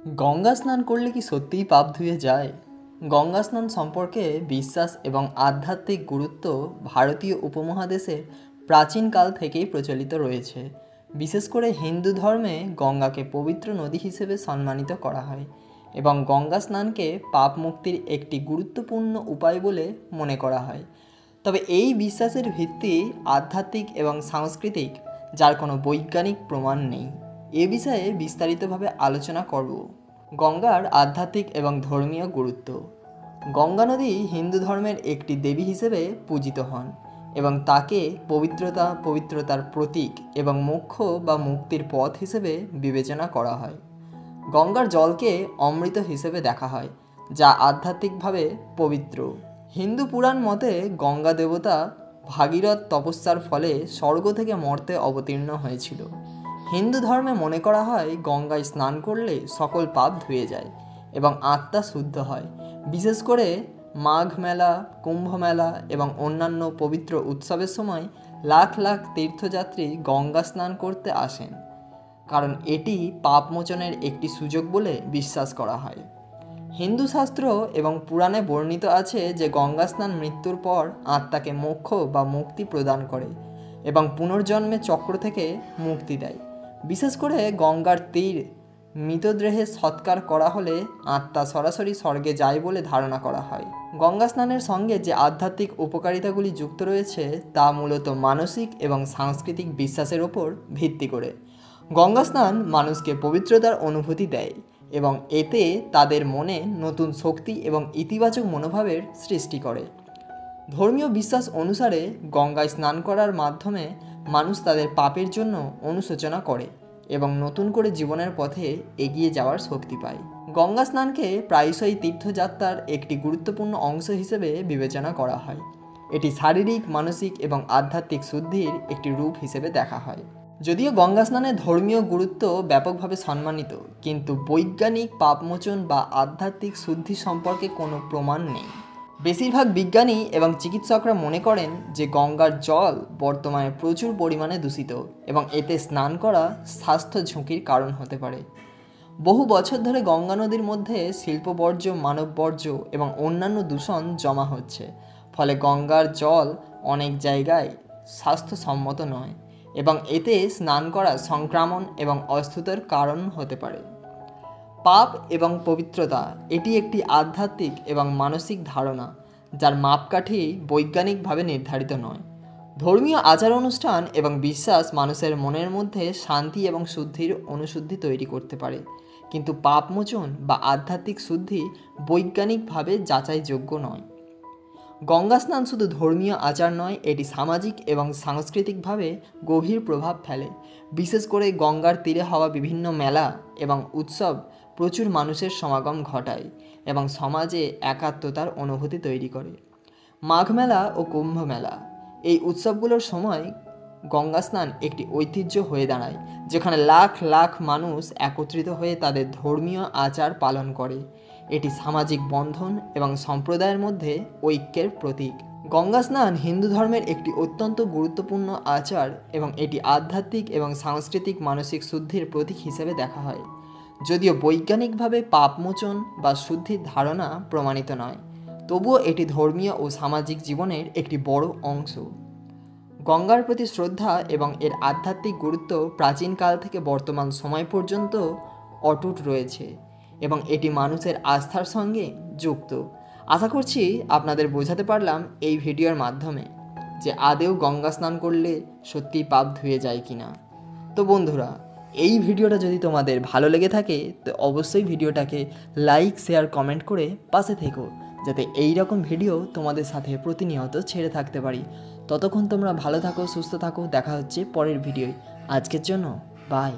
গঙ্গা স্নান করলে কি সত্যিই পাপ ধুয়ে যায়? গঙ্গা স্নান সম্পর্কে বিশ্বাস এবং আধ্যাত্মিক গুরুত্ব ভারতীয় উপমহাদেশে প্রাচীনকাল থেকেই প্রচলিত রয়েছে। বিশেষ করে হিন্দু ধর্মে গঙ্গাকে পবিত্র নদী হিসেবে সম্মানিত করা হয় এবং গঙ্গা স্নানকে পাপ মুক্তির একটি গুরুত্বপূর্ণ উপায় বলে মনে করা হয়। তবে এই বিশ্বাসের ভিত্তি আধ্যাত্মিক এবং সাংস্কৃতিক, যার কোনো বৈজ্ঞানিক প্রমাণ নেই। এ বিষয়ে বিস্তারিতভাবে আলোচনা করব। গঙ্গার আধ্যাত্মিক এবং ধর্মীয় গুরুত্ব। গঙ্গা নদী হিন্দু ধর্মের একটি দেবী হিসেবে পূজিত হন এবং তাকে পবিত্রতার প্রতীক এবং মোক্ষ বা মুক্তির পথ হিসেবে বিবেচনা করা হয়। গঙ্গার জলকে অমৃত হিসেবে দেখা হয়, যা আধ্যাত্মিকভাবে পবিত্র। হিন্দু পুরাণ মতে গঙ্গা দেবতা ভাগীরথ তপস্যার ফলে স্বর্গ থেকে মর্তে অবতীর্ণ হয়েছিল। হিন্দু ধর্মে মনে করা হয় গঙ্গায় স্নান করলে সকল পাপ ধুয়ে যায় এবং আত্মা শুদ্ধ হয়। বিশেষ করে মাঘ মেলা, কুম্ভ মেলা এবং অন্যান্য পবিত্র উৎসবের সময় লাখ লাখ তীর্থযাত্রী গঙ্গা স্নান করতে আসেন, কারণ এটি পাপমোচনের একটি সুযোগ বলে বিশ্বাস করা হয়। হিন্দু শাস্ত্র এবং পুরাণে বর্ণিত আছে যে গঙ্গা স্নান মৃত্যুর পর আত্মাকে মোক্ষ বা মুক্তি প্রদান করে এবং পুনর্জন্মের চক্র থেকে মুক্তি দেয়। বিশেষ করে গঙ্গার তীর মৃতদেহে সৎকার করা হলে আত্মা সরাসরি স্বর্গে যায় বলে ধারণা করা হয়। গঙ্গা স্নানের সঙ্গে যে আধ্যাত্মিক উপকারিতাগুলি যুক্ত রয়েছে তা মূলত মানসিক এবং সাংস্কৃতিক বিশ্বাসের ওপর ভিত্তি করে। গঙ্গা স্নান মানুষকে পবিত্রতার অনুভূতি দেয় এবং এতে তাদের মনে নতুন শক্তি এবং ইতিবাচক মনোভাবের সৃষ্টি করে। ধর্মীয় বিশ্বাস অনুসারে গঙ্গায় স্নান করার মাধ্যমে মানুষ তাদের পাপের জন্য অনুশোচনা করে এবং নতুন করে জীবনের পথে এগিয়ে যাওয়ার শক্তি পায়। গঙ্গা স্নানকে প্রায়শই তীর্থযাত্রার একটি গুরুত্বপূর্ণ অংশ হিসেবে বিবেচনা করা হয়। এটি শারীরিক, মানসিক এবং আধ্যাত্মিক শুদ্ধির একটি রূপ হিসেবে দেখা হয়। যদিও গঙ্গা স্নানের ধর্মীয় গুরুত্ব ব্যাপকভাবে সম্মানিত, কিন্তু বৈজ্ঞানিক পাপমোচন বা আধ্যাত্মিক শুদ্ধি সম্পর্কে কোনো প্রমাণ নেই। বেশিরভাগ বিজ্ঞানী এবং চিকিৎসকরা মনে করেন যে গঙ্গার জল বর্তমানে প্রচুর পরিমাণে দূষিত এবং এতে স্নান করা স্বাস্থ্য ঝুঁকির কারণ হতে পারে। বহু বছর ধরে গঙ্গা নদীর মধ্যে শিল্পবর্জ্য, মানববর্জ্য এবং অন্যান্য দূষণ জমা হচ্ছে, ফলে গঙ্গার জল অনেক জায়গায় স্বাস্থ্যসম্মত নয় এবং এতে স্নান করা সংক্রমণ এবং অসুস্থতার কারণ হতে পারে। পাপ এবং পবিত্রতা এটি একটি আধ্যাত্মিক এবং মানসিক ধারণা, যার মাপকাঠি বৈজ্ঞানিকভাবে নির্ধারিত নয়। ধর্মীয় আচার অনুষ্ঠান এবং বিশ্বাস মানুষের মনের মধ্যে শান্তি এবং শুদ্ধির অনুশুদ্ধি তৈরি করতে পারে, কিন্তু পাপমোচন বা আধ্যাত্মিক শুদ্ধি বৈজ্ঞানিকভাবে যাচাইযোগ্য নয়। গঙ্গা স্নান শুধু ধর্মীয় আচার নয়, এটি সামাজিক এবং সাংস্কৃতিকভাবে গভীর প্রভাব ফেলে। বিশেষ করে গঙ্গার তীরে হওয়া বিভিন্ন মেলা এবং উৎসব প্রচুর মানুষের সমাগম ঘটায় এবং সমাজে একাত্মতার অনুভূতি তৈরি করে। মাঘ মেলা ও কুম্ভ মেলা, এই উৎসবগুলোর সময় গঙ্গা স্নান একটি ঐতিহ্য হয়ে দাঁড়ায়, যেখানে লাখ লাখ মানুষ একত্রিত হয়ে তাদের ধর্মীয় আচার পালন করে। এটি সামাজিক বন্ধন এবং সম্প্রদায়ের মধ্যে ঐক্যের প্রতীক। গঙ্গা স্নান হিন্দু ধর্মের একটি অত্যন্ত গুরুত্বপূর্ণ আচার এবং এটি আধ্যাত্মিক এবং সাংস্কৃতিক মানসিক শুদ্ধির প্রতীক হিসেবে দেখা হয়। যদিও বৈজ্ঞানিকভাবে পাপমোচন বা শুদ্ধির ধারণা প্রমাণিত নয়, তবুও এটি ধর্মীয় ও সামাজিক জীবনের একটি বড় অংশ। গঙ্গার প্রতি শ্রদ্ধা এবং এর আধ্যাত্মিক গুরুত্ব প্রাচীনকাল থেকে বর্তমান সময় পর্যন্ত অটুট রয়েছে এবং এটি মানুষের আস্থার সঙ্গে যুক্ত। আশা করছি আপনাদের বোঝাতে পারলাম এই ভিডিওর মাধ্যমে যে আদৌ গঙ্গা স্নান করলে সত্যিই পাপ ধুয়ে যায় কিনা। তো বন্ধুরা, এই ভিডিওটা যদি তোমাদের ভালো লেগে থাকে তো অবশ্যই ভিডিওটাকে লাইক, শেয়ার, কমেন্ট করে পাশে থেকো, যাতে এই রকম ভিডিও তোমাদের সাথে প্রতিনিয়ত ছেড়ে থাকতে পারি। ততক্ষণ তোমরা ভালো থাকো, সুস্থ থাকো। দেখা হচ্ছে পরের ভিডিওয়। আজকের জন্য বাই।